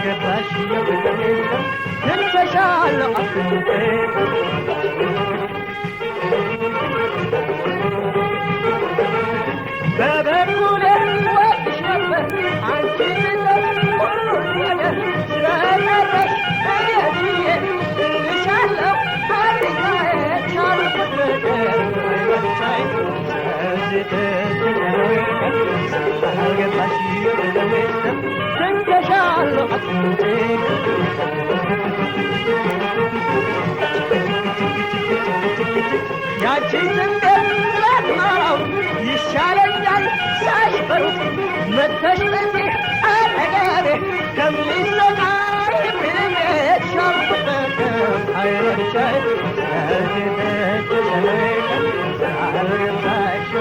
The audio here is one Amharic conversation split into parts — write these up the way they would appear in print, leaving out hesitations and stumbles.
ስላልገባሽ የፍቅር ሚስጥር ትንተሻለሁ አፍንጬ በበኩሌ ወድሽ ነበር አንቺ ስለቀረሽ እየችዬ እልሻለሁ አልጋዬ ቻልኩት ነገር ወይወቻይ ስላልገባሽ የፍቅር ሚስጥር ትንተሻለሁ አፍንጬ ያቺ ስንዴት ስላትማራው ይሻለኛል ሳይበሉት መተሽ በዚህ አጠገቤ ከሚሰቃይ ብሜት ሻልኩበትም አይረብሻይ ስለዚህ ስላልገባሽ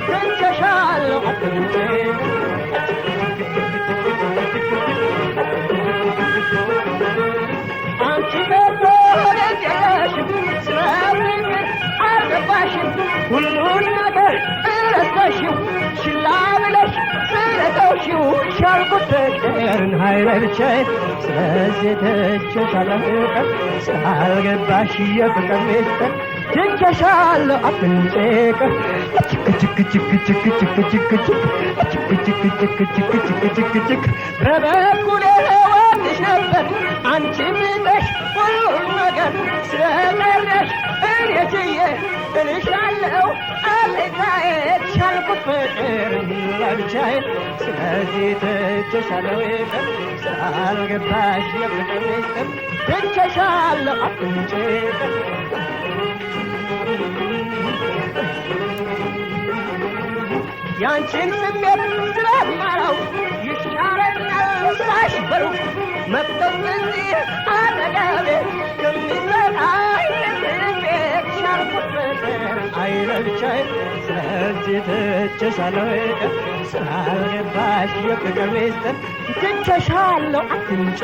ትንቸሻለሁ አፍንጬ አንቺ ከቶ ወደጀሽም ስለፍቅር አልገባሽም ሁሉን ነገር እረሳሽው ችላ ብለሽ ስለተውሽው ሻልኩት ፍቅርን ሀይረብቻይ ስለዚህ ትቼሻለሁ ፍቅር ስላልገባሽ የፍቅር ሚስጥር ትቼሻለሁ አፍንጬ በበኩሌ ወድሽ ነበር አንቺ ብለሽ ሁሉን ነገር ስለቀረሽ እኔ ችዬ እልሻለሁ አለቃዬ ቻልኩት ፍቅር ለብቻዬ ስለዚህ ትቼሻለሁ ፍቅር ስላልገባሽ የፍቅር ሚስጥር ትቼሻለሁ አፍንጬ ያንቺን ስሜት ስለማላው ይሻለኛል ሳይበሉ መጥተሽ በዚህ አጠገቤ ከሚሰቃይ ስሜት ሻልኩት ፍቅር አይረብሻይ ስለዚህ ትቼሻለሁ ፍቅር ስላልገባሽ የፍቅር ሚስጥር ትቼሻለሁ አፍንጬ